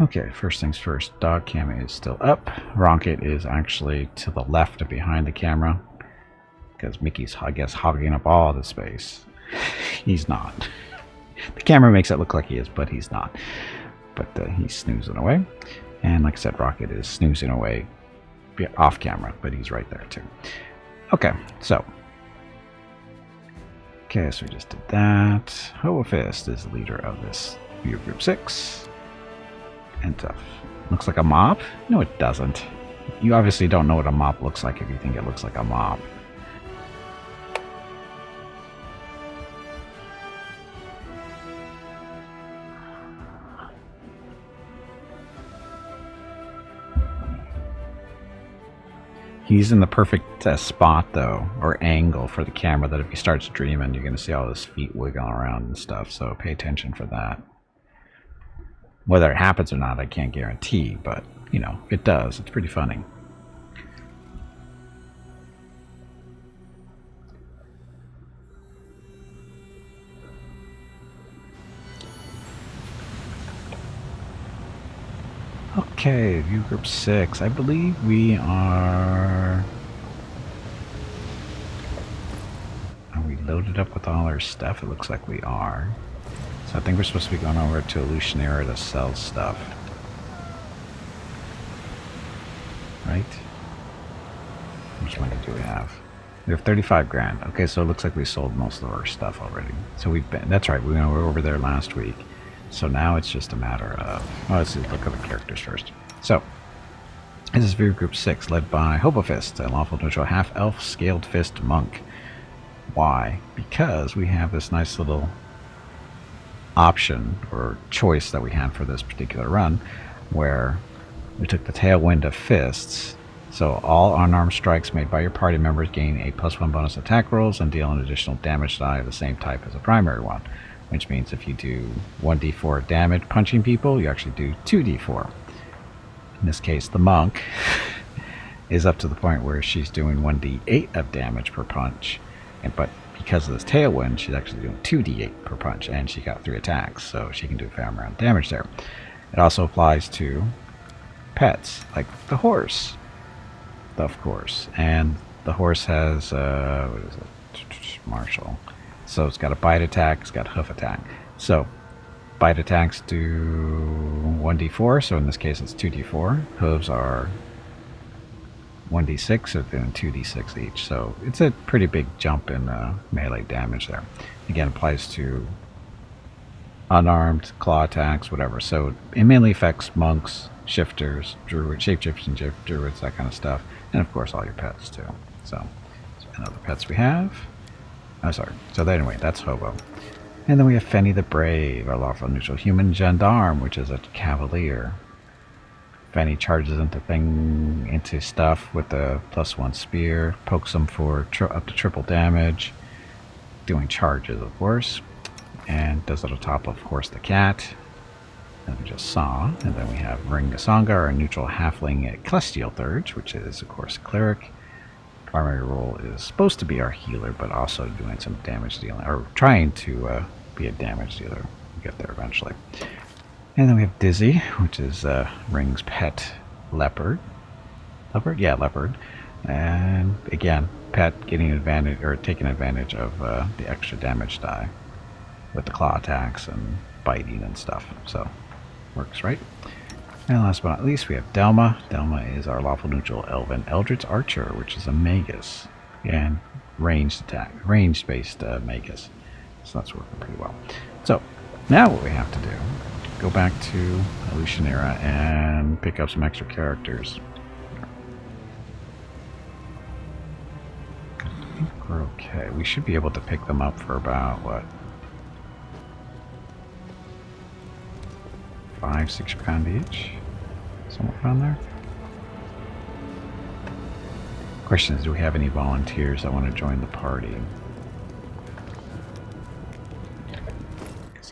Okay, first things first. Dog cam is still up. Rocket is actually to the left and behind the camera. Because Mickey's, I guess, hogging up all the space. He's not. The camera makes it look like he is, but he's not. But he's snoozing away. And like I said, Rocket is snoozing away off camera, but he's right there too. Okay, so. Okay, so we just did that. Hobo Fist is the leader of this view group 6. And looks like a mop? No, it doesn't. You obviously don't know what a mop looks like if you think it looks like a mop. He's in the perfect spot, though, or angle for the camera, that if he starts dreaming, you're going to see all his feet wiggling around and stuff, so pay attention for that. Whether it happens or not, I can't guarantee, but, you know, it does. It's pretty funny. Okay, view group 6. I believe we are... Are we loaded up with all our stuff? It looks like we are. So I think we're supposed to be going over to Illusionera to sell stuff. Right? How much money do we have? We have 35 grand. Okay, so it looks like we sold most of our stuff already. So we've been... That's right, we were over there last week. So now it's just a matter of... Well, let's look at the characters first. So, this is View Group 6, led by Hobo Fist, a lawful neutral half-elf scaled fist monk. Why? Because we have this nice little option or choice that we had for this particular run, where we took the tailwind of fists. So all unarmed strikes made by your party members gain a +1 bonus attack rolls and deal an additional damage die of the same type as a primary one. Which means if you do 1d4 damage punching people, you actually do 2d4. In this case, the monk is up to the point where she's doing 1d8 of damage per punch. But because of this tailwind, she's actually doing 2d8 per punch, and she got 3 attacks, so she can do a fair amount of damage there. It also applies to pets, like the horse, of course. And the horse has, what is it? Martial. So it's got a bite attack, it's got a hoof attack. So bite attacks do 1d4, so in this case it's 2d4. Hooves are 1d6, so they're doing 2d6 each. So it's a pretty big jump in melee damage there. Again, applies to unarmed, claw attacks, whatever. So it mainly affects monks, shifters, druids, shapeshifters and druids, that kind of stuff. And of course all your pets too. So other pets we have. Oh, sorry. So anyway, that's Hobo. And then we have Fenny the Brave, our lawful neutral human gendarme, which is a cavalier. Fenny charges into stuff with a +1 spear, pokes them for up to triple damage, doing charges, of course, and does it on top of Horse the Cat, that we just saw. And then we have Ring Gasanga, our neutral halfling celestial thurge, which is, of course, a cleric. Primary role is supposed to be our healer, but also doing some damage dealing, or trying to be a damage dealer. We'll get there eventually. And then we have Dizzy, which is Ring's pet leopard. Leopard? Yeah, leopard. And again, pet getting advantage, or taking advantage of the extra damage die with the claw attacks and biting and stuff. So, works, right? And last but not least, we have Delma. Delma is our lawful neutral elven eldritch archer, which is a magus and range-based magus. So that's working pretty well. So now what we have to do, go back to Illusionera and pick up some extra characters. I think we're okay. We should be able to pick them up for about, what, £5-6 grand each? Somewhere around there. Question is, do we have any volunteers that want to join the party?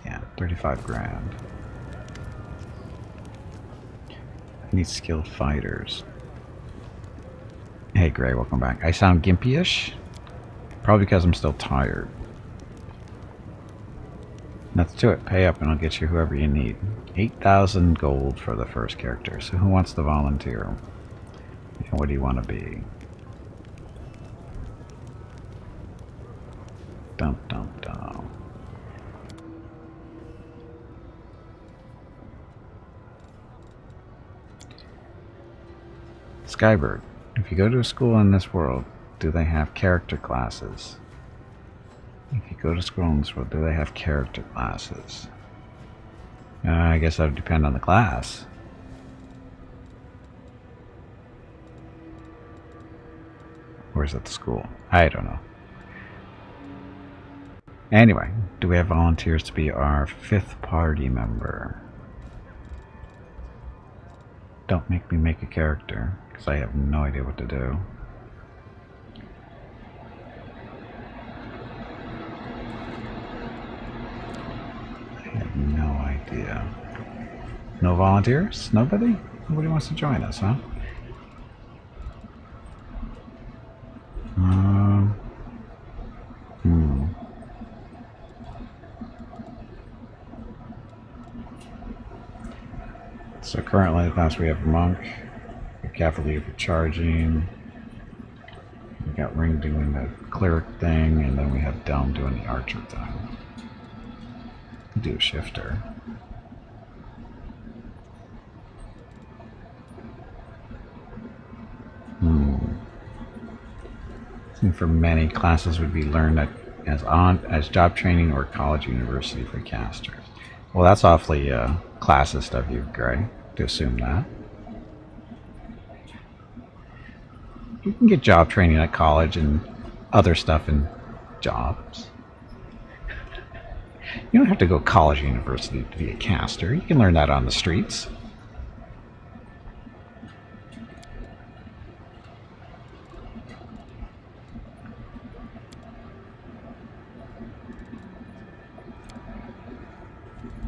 Yeah, 35 grand. I need skilled fighters. Hey Gray, welcome back. I sound gimpy-ish? Probably because I'm still tired. Let's do it. Pay up and I'll get you whoever you need. 8,000 gold for the first character. So who wants to volunteer? And what do you want to be? Dum dum dum. Skybird. If you go to a school in this world, do they have character classes? If you go to school in this world, do they have character classes? I guess that would depend on the class. Or is it the school? I don't know. Anyway, do we have volunteers to be our 5th party member? Don't make me make a character, because I have no idea what to do. I have no idea. No volunteers? Nobody? Nobody wants to join us, huh? So currently in the class we have Monk, we have Cavalier for charging, we got Ring doing the cleric thing, and then we have Delm doing the archer thing. Do a shifter. And for many, classes would be learned as job training or college university for casters. Well, that's awfully classist of you, Gray, to assume that. You can get job training at college and other stuff in jobs. You don't have to go to college or university to be a caster. You can learn that on the streets.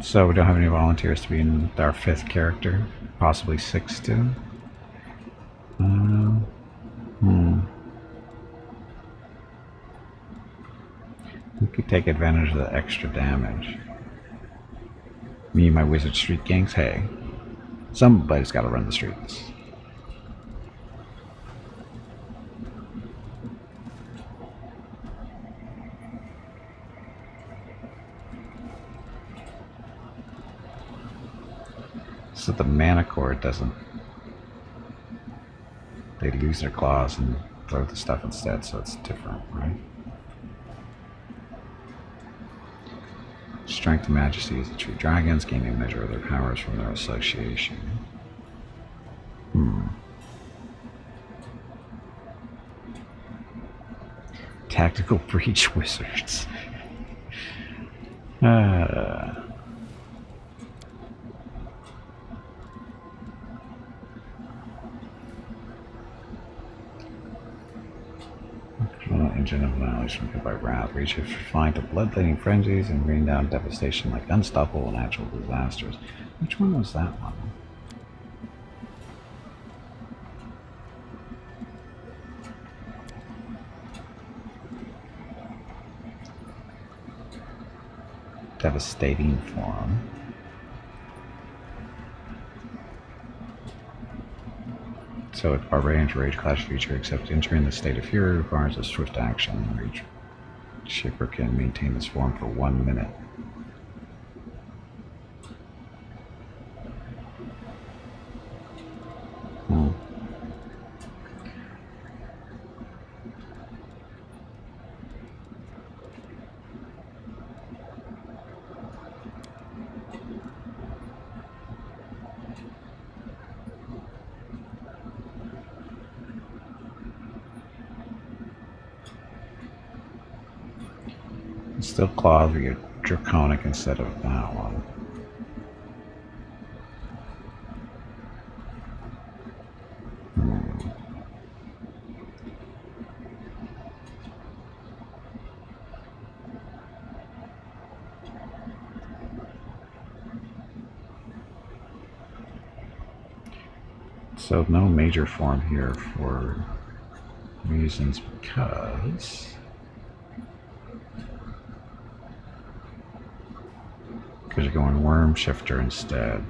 So we don't have any volunteers to be in our 5th character, possibly 6th too. We could take advantage of the extra damage. Me and my wizard street gangs, hey, somebody's got to run the streets. So the mana cord doesn't. They lose their claws and throw the stuff instead, so it's different, right? Strength and Majesty is the true dragons, gaining a measure of their powers from their association. Tactical Breach Wizards. Engine of annihilation by wrath, reach if flying to bloodletting frenzies and rain down devastation like unstoppable natural disasters. Which one was that one? Devastating form. So at Barbarian's Rage class feature, except entering the state of fury requires a swift action. Rage Shipper can maintain this form for 1 minute. Still claw via draconic instead of that one. So no major form here for reasons because are going Worm Shifter instead.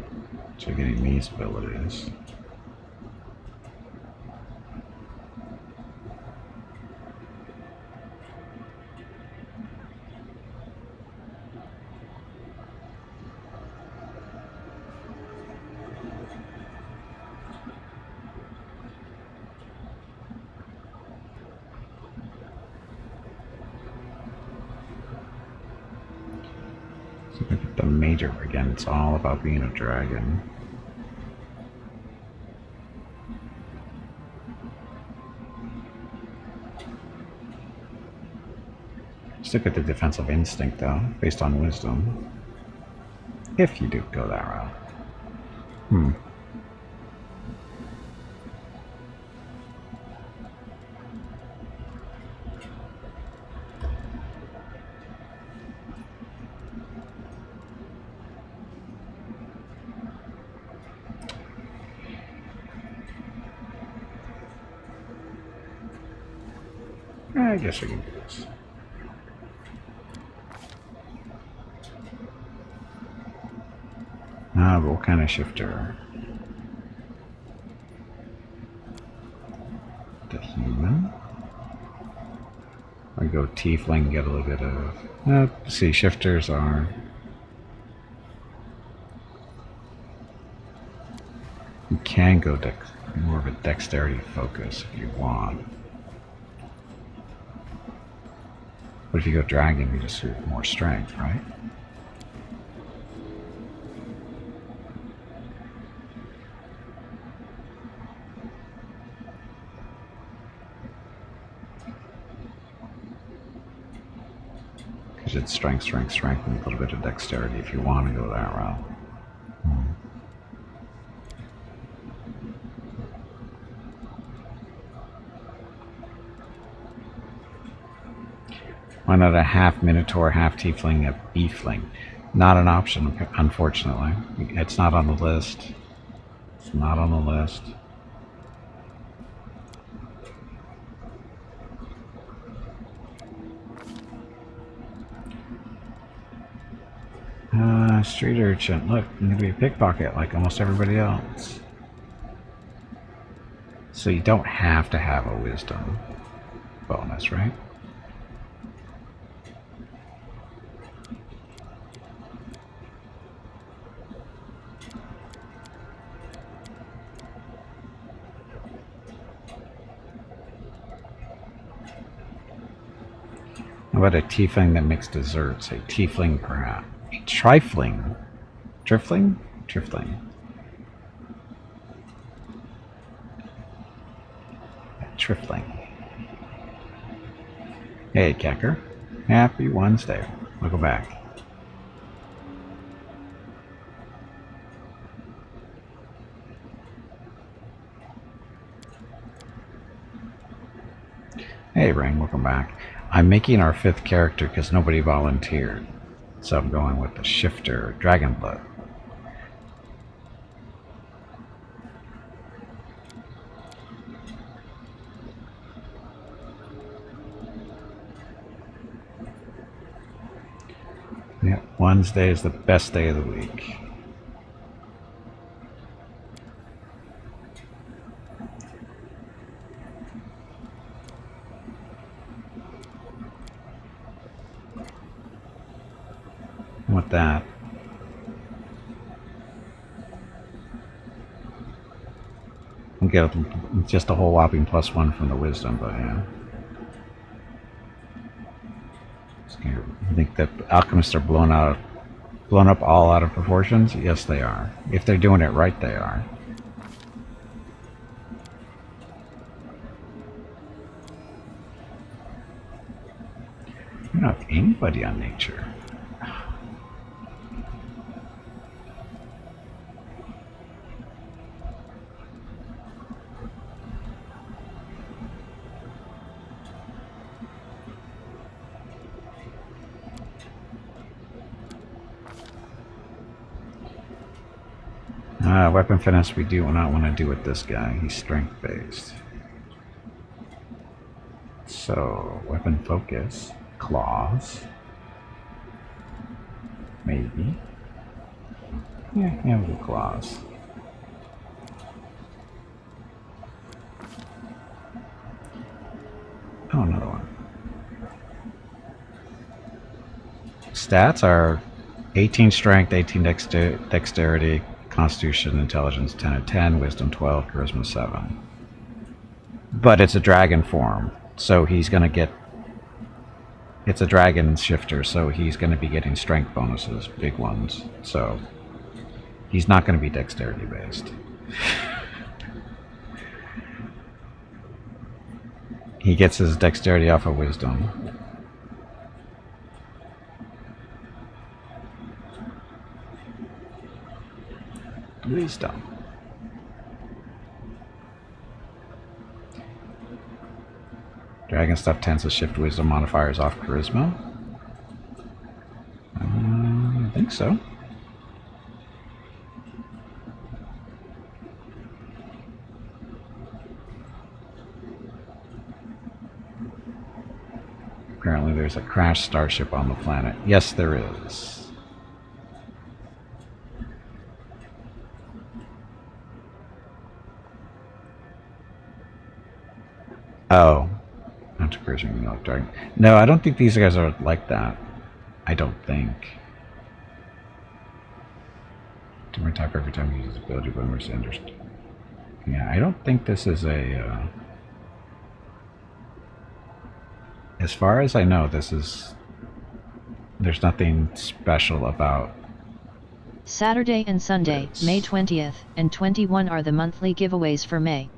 So you're getting these abilities. The major again, it's all about being a dragon. Still get the defensive instinct though, based on wisdom. If you do go that route. I guess we can do this. But what kind of shifter? The human? I go tiefling and get a little bit of... see, shifters are... You can go more of a dexterity focus if you want. But if you go dragon, you just get more strength, right? Because it's strength, strength, strength, and a little bit of dexterity if you want to go that route. 1 out of half Minotaur, half Tiefling, a Beefling. Not an option, unfortunately. It's not on the list. It's not on the list. Street urchin. Look, you can be a pickpocket like almost everybody else. So you don't have to have a wisdom bonus, right? How about a tiefling that makes desserts? A tiefling, perhaps. A trifling. Drifling? Drifling. A trifling. Hey, Kecker. Happy Wednesday. Welcome back. Hey, Ring. Welcome back. I'm making our 5th character because nobody volunteered. So I'm going with the shifter, Dragonblood. Yeah, Wednesday is the best day of the week. With that, we'll get just a whole whopping +1 from the wisdom, but yeah. I think that alchemists are blown up all out of proportions. Yes, they are. If they're doing it right, they are. You don't have anybody on nature. Weapon finesse we do not want to do with this guy. He's strength based. So, weapon focus. Claws. Maybe. Yeah, we'll do claws. Oh, another one. Stats are 18 strength, 18 dexterity, constitution, intelligence 10 and 10, wisdom 12, charisma 7. But it's a dragon form, so he's going to get... It's a dragon shifter, so he's going to be getting strength bonuses, big ones. So he's not going to be dexterity based. He gets his dexterity off of wisdom. Wisdom. Dragon stuff tends to shift wisdom modifiers off charisma. I think so. Apparently there's a crashed starship on the planet. Yes, there is. Oh. Not to cruising like dragon. No, I don't think these guys are like that. I don't think. Different type every time he uses ability bonus understand. Yeah, I don't think this is a... as far as I know, this is... There's nothing special about... Saturday and Sunday, May 20th and 21 are the monthly giveaways for May.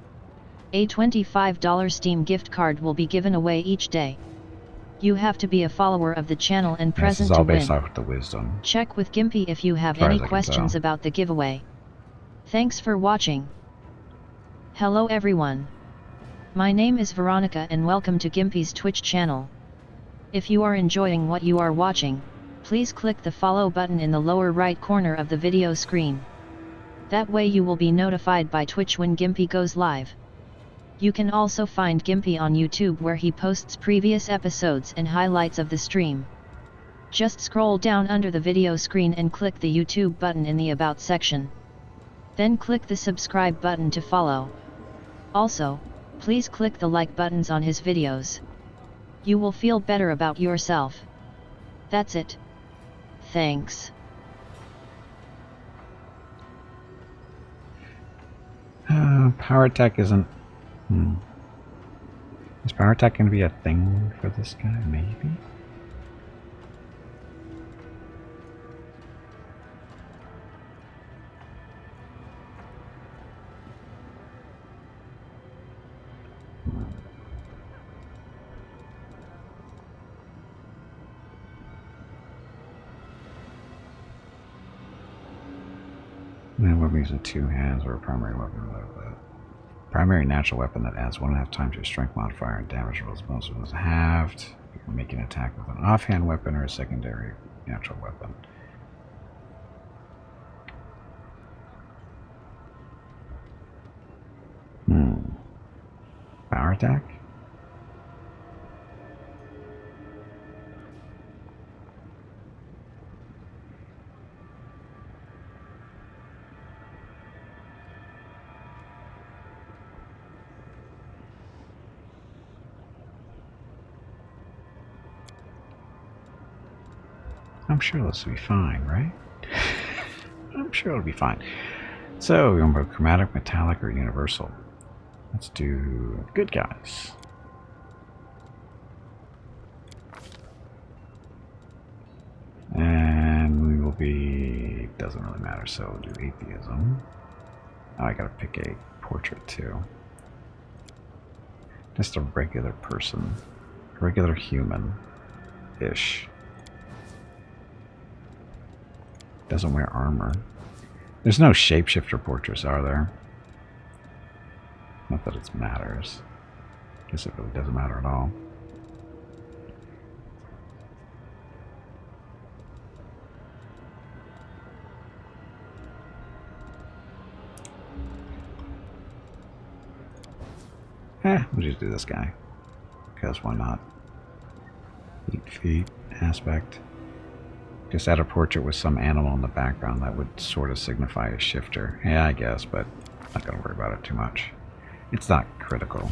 A $25 Steam gift card will be given away each day. You have to be a follower of the channel and present to win. This is all based off the wisdom. Check with Gimpy if you have any questions about the giveaway. Thanks for watching. Hello everyone. My name is Veronica and welcome to Gimpy's Twitch channel. If you are enjoying what you are watching, please click the follow button in the lower right corner of the video screen. That way you will be notified by Twitch when Gimpy goes live. You can also find Gimpy on YouTube where he posts previous episodes and highlights of the stream. Just scroll down under the video screen and click the YouTube button in the About section. Then click the subscribe button to follow. Also, please click the like buttons on his videos. You will feel better about yourself. That's it. Thanks. Power attack isn't... Is power attack going to be a thing for this guy? Maybe? And weapon using two hands or a primary weapon. Primary natural weapon that adds 1.5 times your strength modifier and damage rolls. Most of them is halved. You can make an attack with an offhand weapon or a secondary natural weapon. Power attack? I'm sure this will be fine, right? I'm sure it'll be fine. So, we're going to go chromatic, metallic, or universal. Let's do good guys. And we will be... doesn't really matter, so we'll do atheism. Oh, I gotta pick a portrait too. Just a regular person. Regular human-ish. Doesn't wear armor. There's no shapeshifter portraits, are there? Not that it matters. Guess it really doesn't matter at all. We'll just do this guy. Because why not? 8 feet, aspect. Just add a portrait with some animal in the background that would sort of signify a shifter. Yeah, I guess, but I'm not going to worry about it too much. It's not critical.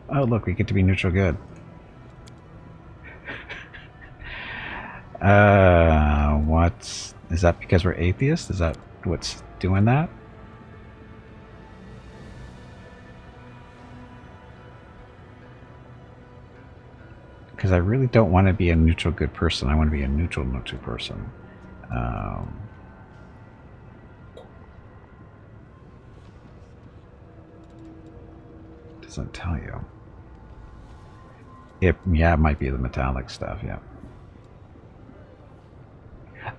Oh, look, we get to be neutral good. Is that because we're atheists? Is that what's doing that? Because I really don't want to be a neutral good person. I want to be a neutral person. Doesn't tell you. Yeah, it might be the metallic stuff, yeah.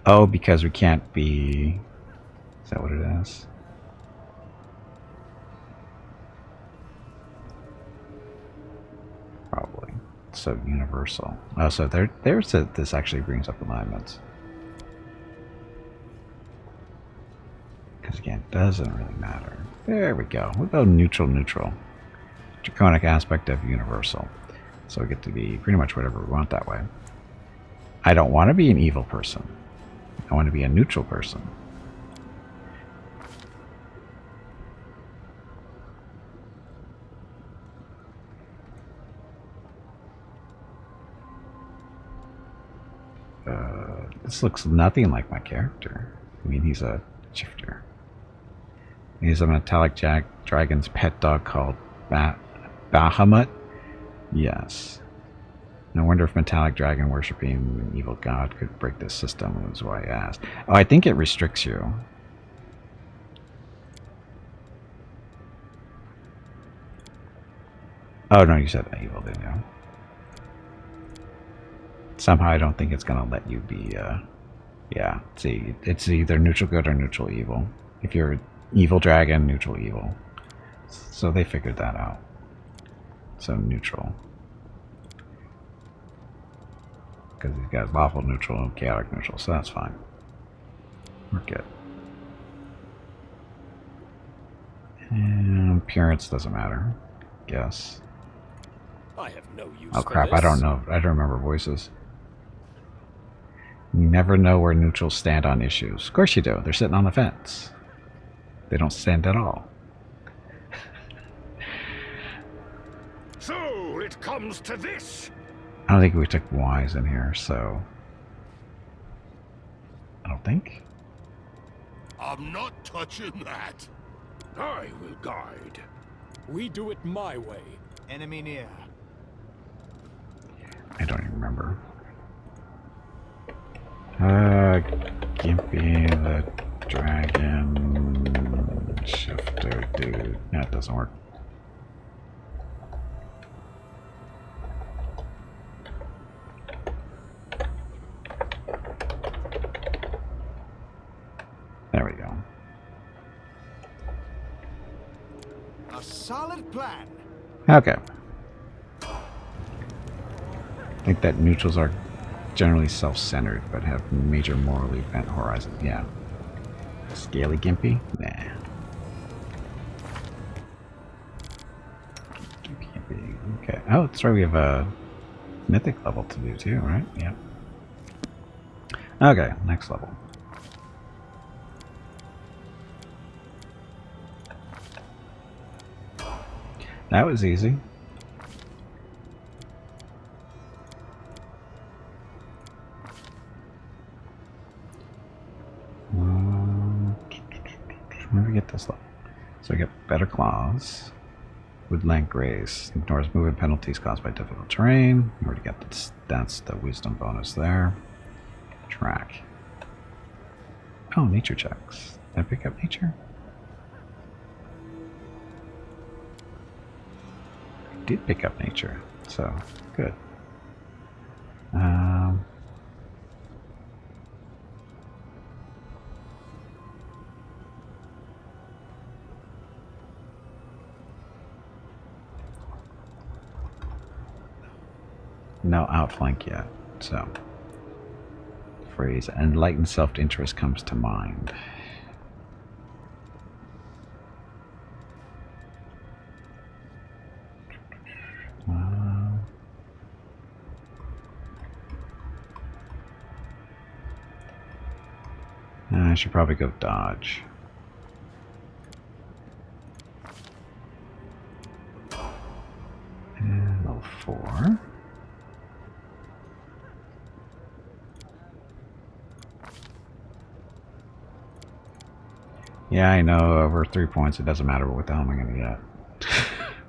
Oh, because we can't be... Is that what it is? Probably. So universal. Oh, so there's this actually brings up alignments. Because again, it doesn't really matter. There we go. We'll go neutral. Draconic aspect of universal. So we get to be pretty much whatever we want that way. I don't want to be an evil person. I want to be a neutral person. This looks nothing like my character. I mean, he's a shifter. He's a metallic dragon's pet dog called Bahamut. Yes. No wonder if metallic dragon worshipping an evil god could break this system, was why I asked. Oh, I think it restricts you. Oh, no, you said evil, didn't you? Somehow I don't think it's going to let you be, yeah, see, it's either neutral good or neutral evil. If you're an evil dragon, neutral evil. So they figured that out. So neutral. Because he's got lawful neutral and chaotic neutral, so that's fine. We're good. And appearance doesn't matter, guess. I have no use oh for crap, this. I don't know. I don't remember voices. You never know where neutrals stand on issues. Of course you do. They're sitting on the fence. They don't stand at all. So it comes to this. I don't think we took Y's in here, so... I don't think. I'm not touching that. I will guide. We do it my way. Enemy near. I don't even remember. Gimpy the dragon shifter dude. No, it doesn't work. There we go. A solid plan. Okay. I think that neutrals are generally self-centered, but have major morally bent horizons. Yeah. Scaly Gimpy? Nah. Gimpy. Okay. Oh, that's right. We have a mythic level to do too, right? Yeah. Okay, next level. That was easy. Where do we get this level? So we get better claws. Woodland Grace. Ignores movement penalties caused by difficult terrain. We already got this. That's the wisdom bonus there. Track. Oh, nature checks. Did I pick up nature? I did pick up nature. So, good. No outflank yet, so the phrase enlightened self-interest comes to mind. should probably go dodge. And level 4. Yeah, I know, over 3 points, it doesn't matter what the hell am I going to get.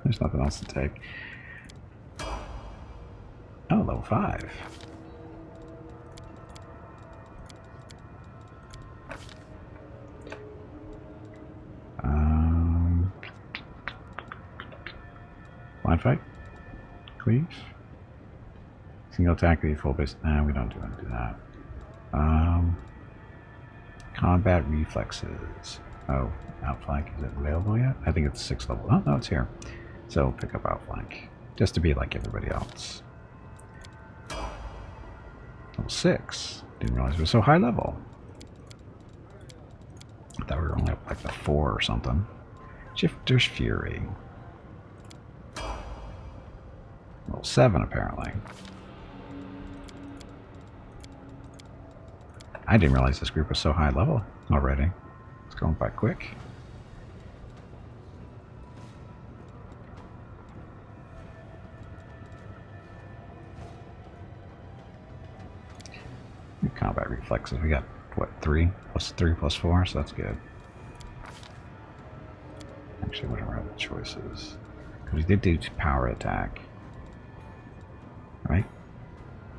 There's nothing else to take. Oh, level 5. Blind fight? Cleave? Single attack with full base. Nah, we don't do that. Combat reflexes. Oh, outflank, is it available yet? I think it's 6th level. Oh, no, it's here. So pick up outflank. Just to be like everybody else. Level 6. Didn't realize it was so high level. I thought we were only up like the 4 or something. Shifter's Fury. Level 7 apparently. I didn't realize this group was so high level already. It's going by quick. Combat reflexes. We got what, 3 plus 3 plus 4, so that's good. Actually, what are our other choices? Because we did do power attack, right?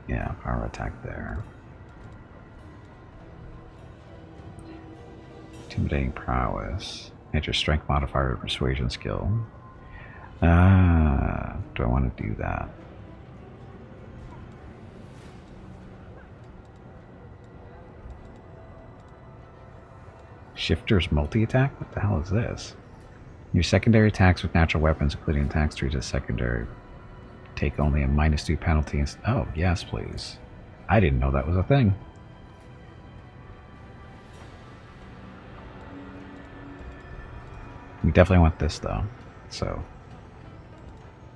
Yeah, power attack there. Intimidating prowess. Nature strength modifier persuasion skill. Do I want to do that? Shifter's multi-attack? What the hell is this? Your secondary attacks with natural weapons, including attacks treated as secondary, take only a -2 penalty. Oh, yes, please. I didn't know that was a thing. We definitely want this, though. So,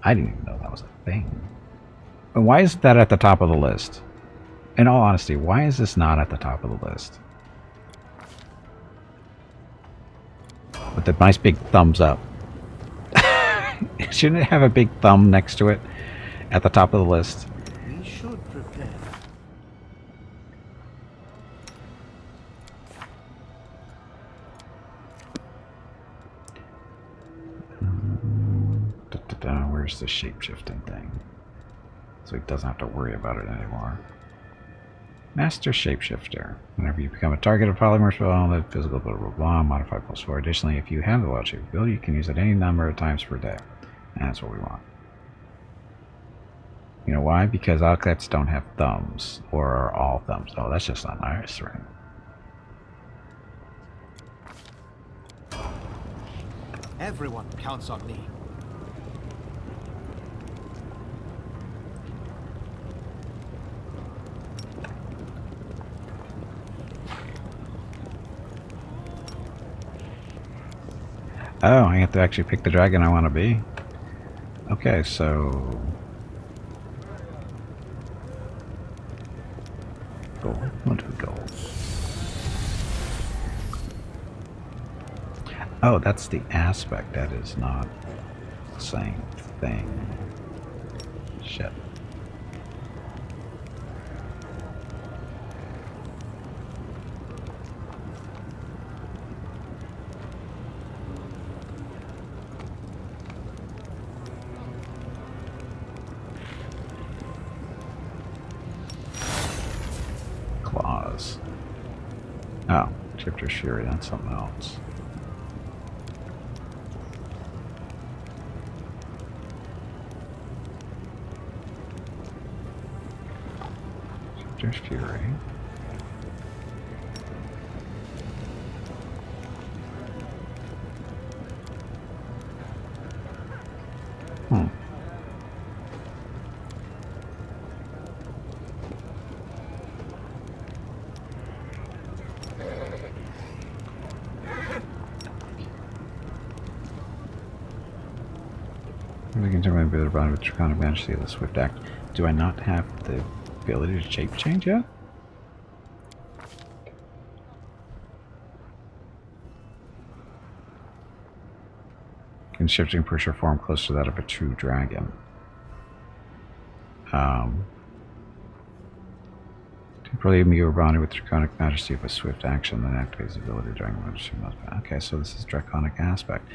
I didn't even know that was a thing. But why is that at the top of the list? In all honesty, why is this not at the top of the list? With the nice big thumbs up. Shouldn't it have a big thumb next to it at the top of the list? We should prepare. Where's the shape-shifting thing? So he doesn't have to worry about it anymore. Master Shapeshifter. Whenever you become a target of polymer spell, the physical blah blah blah, modify +4. Additionally, if you have the wild shape ability, you can use it any number of times per day. And that's what we want. You know why? Because Alcats don't have thumbs, or are all thumbs. Oh, that's just not nice, right? Everyone counts on me. Oh, I have to actually pick the dragon I want to be. Okay, so... gold. We'll do gold. Oh, that's the aspect. That is not the same thing. Shit. Claws. Oh, Shifter's Fury, that's something else. Shifter's Fury. We can turn my ability around with Draconic Majesty of the Swift Act. Do I not have the ability to shape change yet? Can shifting push your form closer to that of a true dragon. Temporarily immune or bonded with draconic majesty of a swift action, then activates the ability during majesty. Okay, so this is draconic aspect.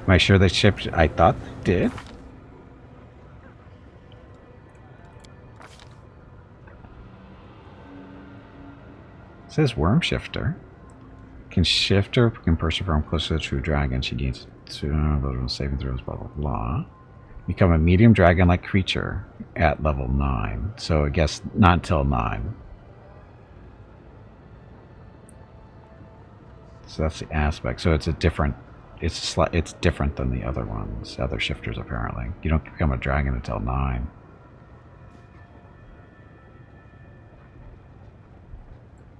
Am I sure they shipped? I thought they did. It says worm shifter. Can shifter can perseverance close to the true dragon. She gains 2 saving throws, blah blah blah. Become a medium dragon-like creature at level 9. So I guess not until 9. So that's the aspect. So it's a different. It's different than the other ones, other shifters apparently. You don't become a dragon until 9.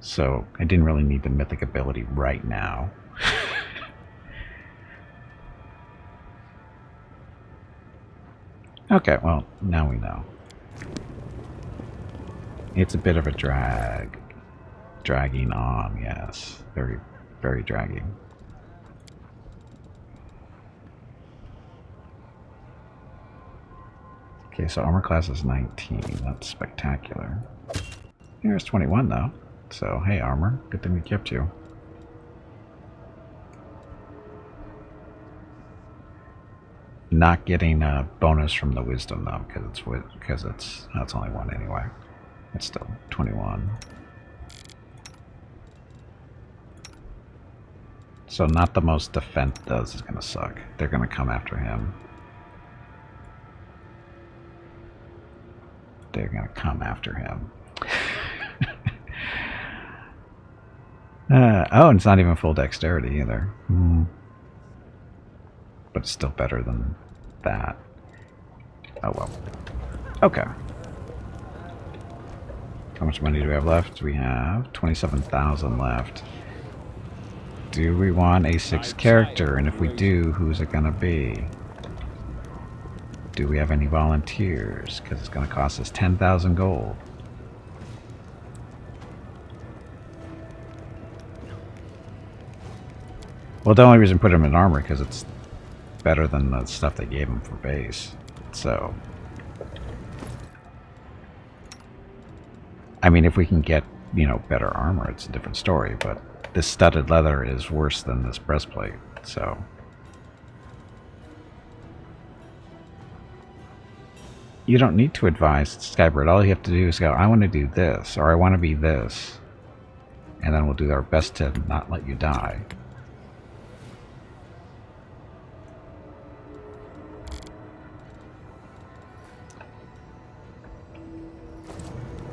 So I didn't really need the mythic ability right now. Okay, well, now we know. It's a bit of a drag. Dragging on, yes. Very, very dragging. Okay, so armor class is 19. That's spectacular. Here's 21 though. So, hey armor, good thing we kept you. Not getting a bonus from the wisdom though, because it's only 1 anyway. It's still 21. So not the most defense does is gonna suck. They're gonna come after him. They're gonna come after him. Oh, and it's not even full dexterity either. But it's still better than that. Oh well. Okay. How much money do we have left? We have 27,000 left. Do we want a 6th character? And if we do, who's it gonna be? Do we have any volunteers? Because it's gonna cost us 10,000 gold. Well, the only reason I put him in armor because it's better than the stuff they gave him for base. So, I mean, if we can get, you know, better armor, it's a different story. But this studded leather is worse than this breastplate. So, you don't need to advise Skybird. All you have to do is go, I want to do this, or I want to be this. And then we'll do our best to not let you die.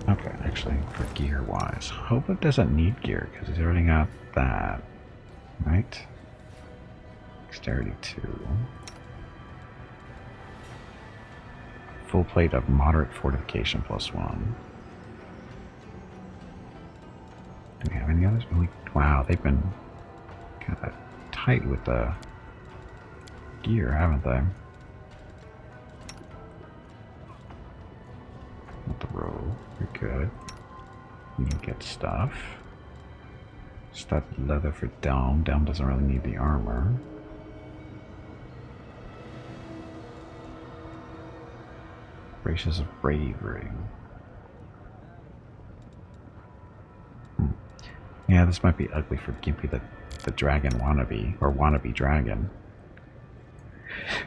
Okay, actually, for gear-wise, hope it doesn't need gear, because he's already got that. Right? Dexterity 2. Full plate of moderate fortification +1. Do we have any others? Wow, they've been kind of tight with the gear, haven't they? Not the robe. You're good. You can get stuff. Studded leather for Delm. Delm doesn't really need the armor. Gracious of bravery. Yeah, this might be ugly for Gimpy the dragon wannabe, or wannabe dragon.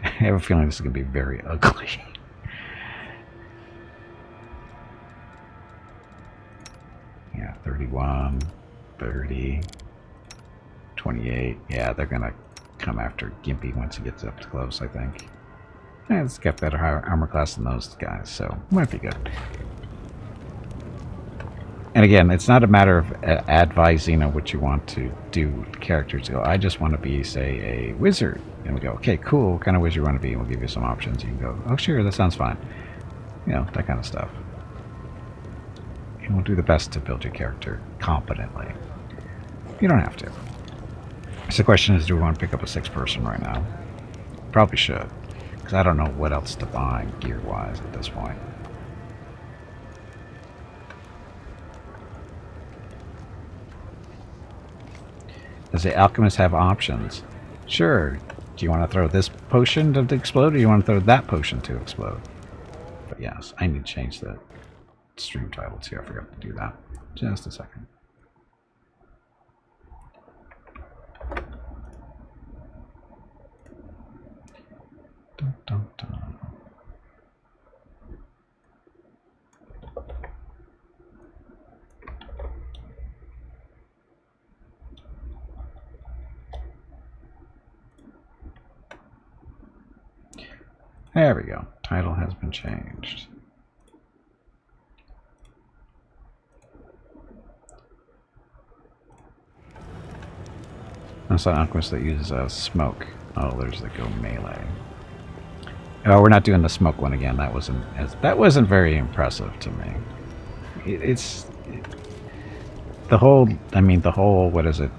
I have a feeling this is going to be very ugly. Yeah, 31, 30, 28. Yeah, they're going to come after Gimpy once he gets up close, I think. Yeah, it's got better armor class than those guys, so it might be good. And again, it's not a matter of advising on what you want to do with characters. Go, I just want to be, say, a wizard. And we go, okay, cool, what kind of wizard you want to be? And we'll give you some options. You can go, oh, sure, that sounds fine. You know, that kind of stuff. And we'll do the best to build your character competently. You don't have to. So the question is, do we want to pick up a 6th person right now? Probably should. Because I don't know what else to buy gear-wise at this point. Does the alchemist have options? Sure. Do you want to throw this potion to explode, or do you want to throw that potion to explode? But yes, I need to change the stream title too. I forgot to do that. Just a second. Dun, dun, dun. There we go. Title has been changed. That's an alchemist that uses smoke. Oh, there's the go melee. Oh, we're not doing the smoke one again. That wasn't very impressive to me. It's the whole. I mean, the whole. What is it?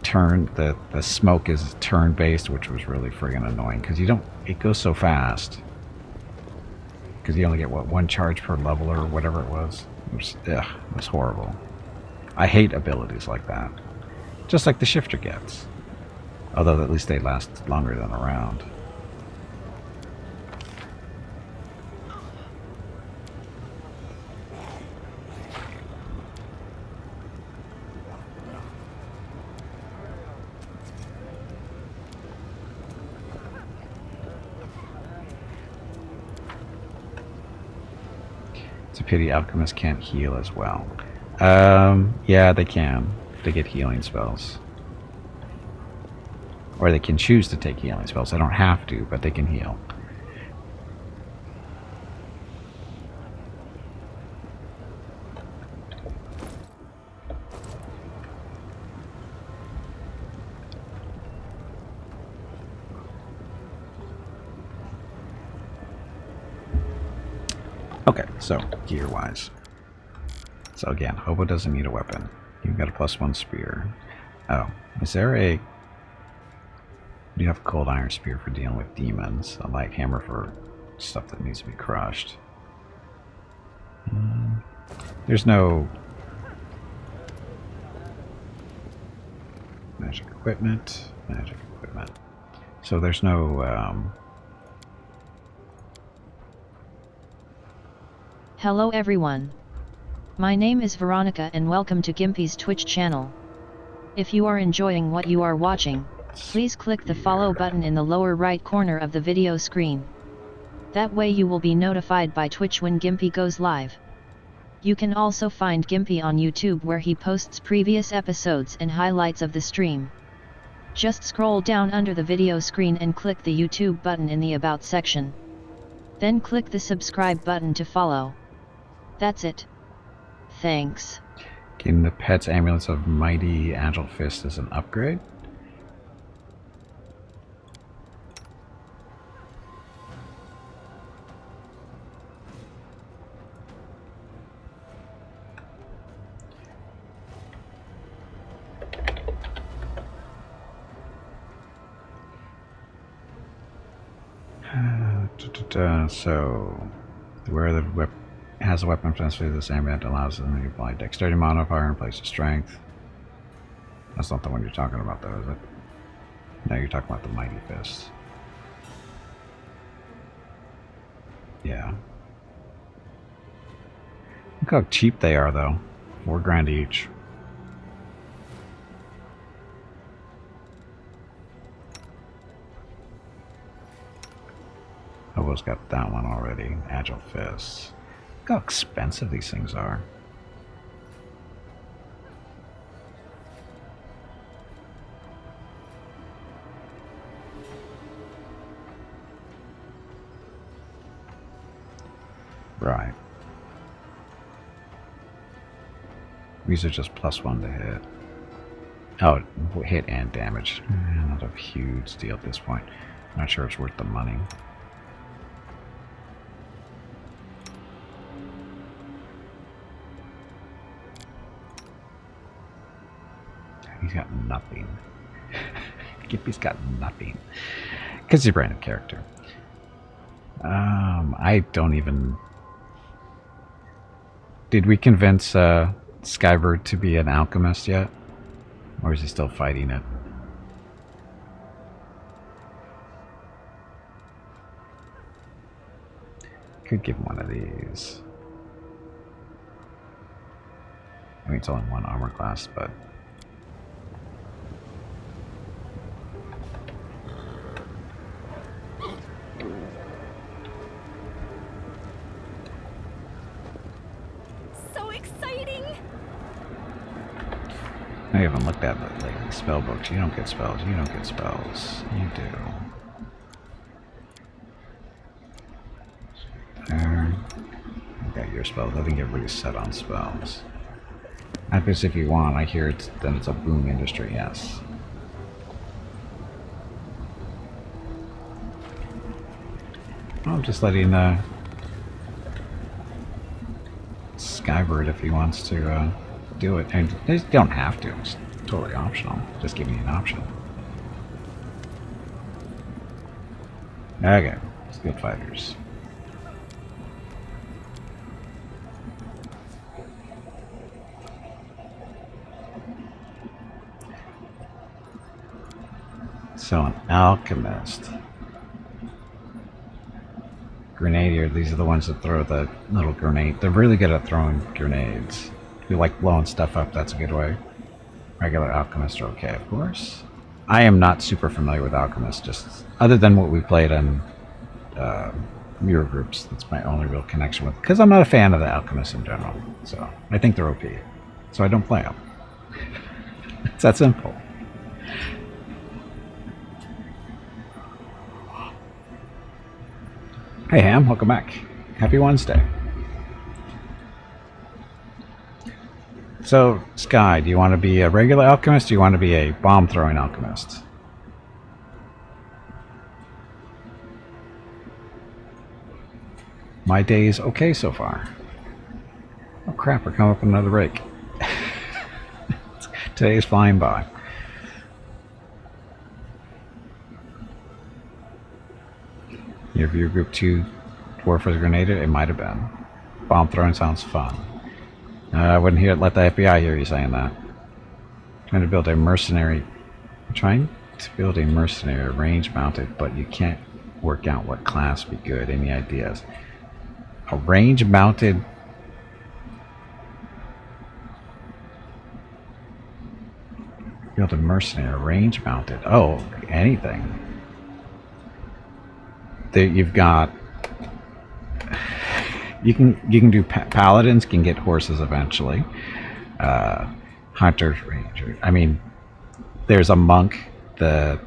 Turn the smoke is turn based, which was really friggin' annoying because you don't. It goes so fast. Because you only get what, one charge per level or whatever it was. It was horrible. I hate abilities like that. Just like the shifter gets. Although at least they last longer than a round. It's a pity alchemists can't heal as well. Yeah, they can. They get healing spells. Or they can choose to take healing spells. They don't have to, but they can heal. Okay, so gear-wise. So again, Hobo doesn't need a weapon. You've got a +1 spear. Oh, is there a... You have a cold iron spear for dealing with demons. A light hammer for stuff that needs to be crushed. There's no... Magic equipment. Magic equipment. So there's no... Hello everyone. My name is Veronica and welcome to Gimpy's Twitch channel. If you are enjoying what you are watching, please click the follow button in the lower right corner of the video screen. That way you will be notified by Twitch when Gimpy goes live. You can also find Gimpy on YouTube where he posts previous episodes and highlights of the stream. Just scroll down under the video screen and click the YouTube button in the About section. Then click the subscribe button to follow. That's it. Thanks. Getting the pet's ambulance of Mighty Agile Fist as an upgrade. So, where the whip has a weapon transfer, this ambient allows them to apply dexterity modifier in place of strength. That's not the one you're talking about, though, is it? No, you're talking about the Mighty Fist. Yeah. Look how cheap they are, though. $4 grand each. Hobo's got that one already. Agile Fists. Look how expensive these things are. Right. These are just +1 to hit. Oh, hit and damage. Not a huge deal at this point. Not sure it's worth the money. He's got nothing. Gimpy's got nothing. Because he's a brand new character. I don't even... Did we convince Skybird to be an alchemist yet? Or is he still fighting it? Could give him one of these. I mean, it's only one armor class, but... So exciting! I haven't looked at the like, spell books. You don't get spells. You don't get spells. You do. There. You got your spells. I think everybody's set on spells. I guess if you want, I hear it's then it's a boom industry. Yes. I'm just letting Skybird if he wants to do it, and they don't have to. It's totally optional. Just giving you an option. Okay, Skilled Fighters. So an alchemist. Grenadier, these are the ones that throw the little grenade. They're really good at throwing grenades. If you like blowing stuff up, that's a good way. Regular alchemists are okay, of course. I am not super familiar with alchemists, just other than what we played in mirror groups. That's my only real connection with, because I'm not a fan of the alchemists in general. So I think they're OP. So I don't play them. It's that simple. Hey Ham, welcome back. Happy Wednesday. So, Sky, do you want to be a regular alchemist or do you want to be a bomb-throwing alchemist? My day's okay so far. Oh crap, we're coming up with another break. Today's flying by. Your view group 2 dwarf was grenaded? It might have been. Bomb throwing sounds fun. I wouldn't let the FBI hear you saying that. Trying to build a mercenary. Trying to build a mercenary range mounted, but you can't work out what class would be good. Any ideas? A range mounted. Build a mercenary range mounted. Oh, anything. You've got you can do paladins can get horses eventually. Hunters, ranger. I mean, there's a monk. The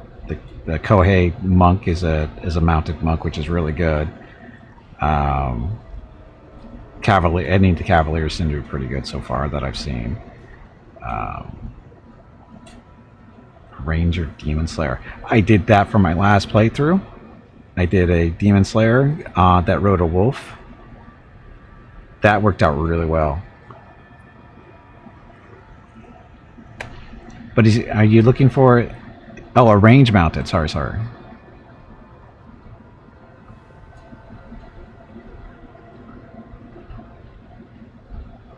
Kohei monk is a mounted monk, which is really good. Cavalier. Any of the cavaliers seem to be pretty good so far that I've seen. Ranger, Demon Slayer. I did that for my last playthrough. I did a Demon Slayer that rode a wolf. That worked out really well. But are you looking for... Oh, a range mounted. Sorry.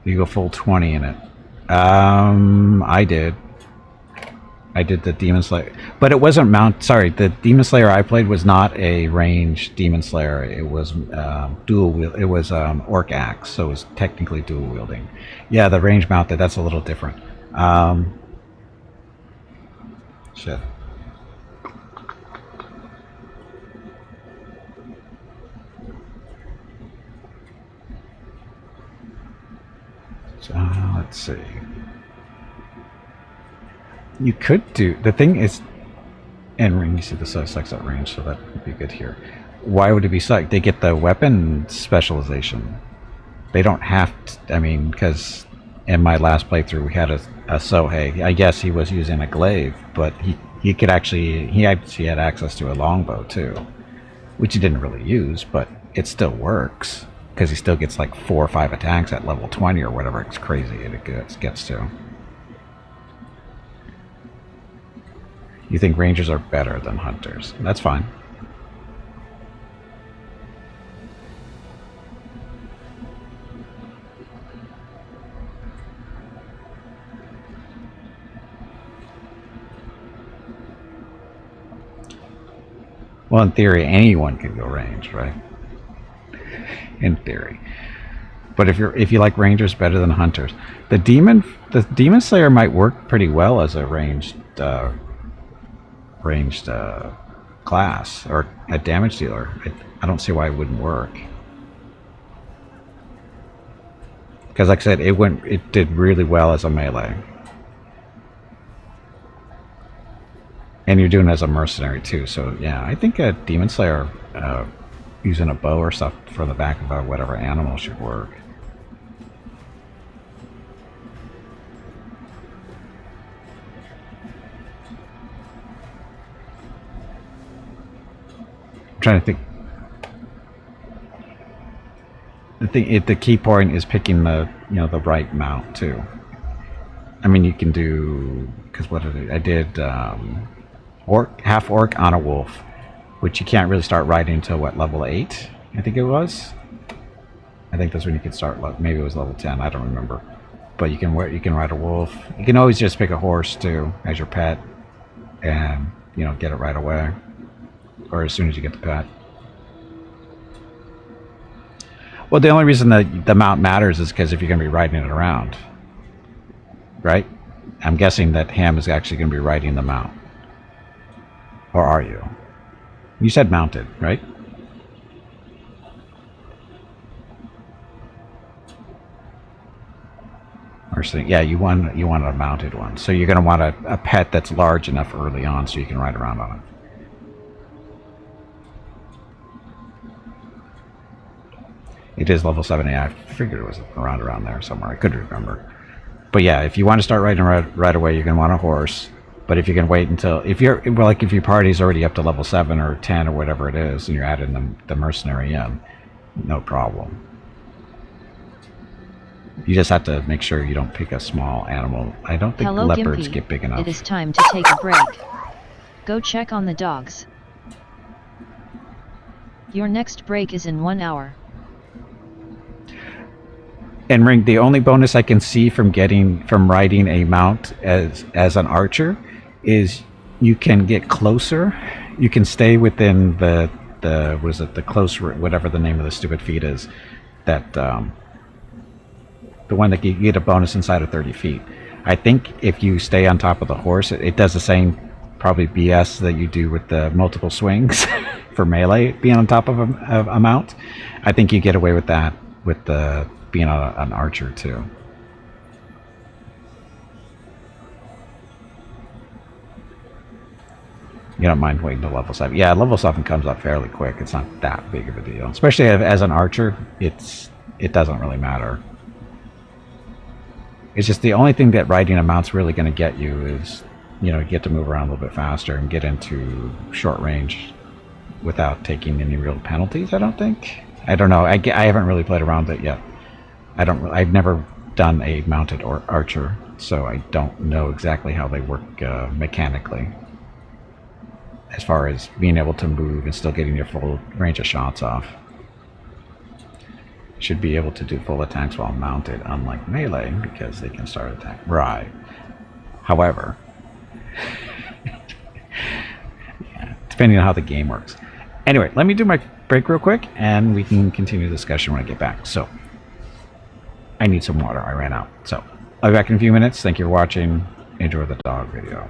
You go full 20 in it. I did the Demon Slayer, but it wasn't the Demon Slayer I played was not a range Demon Slayer. It was dual wield. It was orc axe, so it was technically dual wielding. Yeah, the range mounted, that's a little different. Shit. So let's see. You could do the thing is, and you see the sucks at range, so that would be good here. Why would it be sucked? They get the weapon specialization. They don't have to. I mean, because in my last playthrough we had a Sohei. I guess he was using a glaive, but he could actually he actually had access to a longbow too, which he didn't really use, but it still works because he still gets like 4 or 5 attacks at level 20 or whatever. It's crazy it gets to. You think rangers are better than hunters? That's fine. Well, in theory, anyone can go ranged, right? In theory. But if you like rangers better than hunters, the demon slayer might work pretty well as a ranged class or a damage dealer. I don't see why it wouldn't work. Because like I said, it did really well as a melee. And you're doing it as a mercenary too, so yeah, I think a demon slayer using a bow or stuff from the back of whatever animal should work. I'm trying to think. The key point is picking the the right mount too. I mean, you can do, because what I did half orc on a wolf, which you can't really start riding until what, level 8? I think it was. I think that's when you can start. Maybe it was level 10. I don't remember. But you can ride a wolf. You can always just pick a horse too as your pet, and get it right away, or as soon as you get the pet. Well, the only reason that the mount matters is because if you're going to be riding it around, right? I'm guessing that Ham is actually going to be riding the mount. Or are you? You said mounted, right? Or so, yeah, you want a mounted one. So you're going to want a pet that's large enough early on so you can ride around on it. It is level 70. I figured it was around there somewhere. I couldn't remember. But yeah, if you want to start riding right away, you're going to want a horse. But if you can wait until, if your party's already up to level 7 or 10 or whatever it is, and you're adding the mercenary in, no problem. You just have to make sure you don't pick a small animal. I don't think leopards get big enough. It is time to take a break. Go check on the dogs. Your next break is in 1 hour. And Ring, the only bonus I can see from riding a mount as an archer is you can get closer. You can stay within the close, whatever the name of the stupid feat is, that the one that you get a bonus inside of 30 feet. I think if you stay on top of the horse, it does the same probably BS that you do with the multiple swings for melee being on top of a mount. I think you get away with that with the being an archer too. You don't mind waiting to level 7. Yeah, level 7 comes up fairly quick. It's not that big of a deal. Especially as an archer, it doesn't really matter. It's just the only thing that riding a mount's really going to get you is, you get to move around a little bit faster and get into short range without taking any real penalties, I don't think. I don't know. I haven't really played around with it yet. I've never done a mounted or archer, so I don't know exactly how they work mechanically, as far as being able to move and still getting your full range of shots off. Should be able to do full attacks while mounted, unlike melee, because they can start attack. Right. However, yeah, depending on how the game works. Anyway, let me do my break real quick, and we can continue the discussion when I get back. So, I need some water. I ran out. So, I'll be back in a few minutes. Thank you for watching. Enjoy the dog video.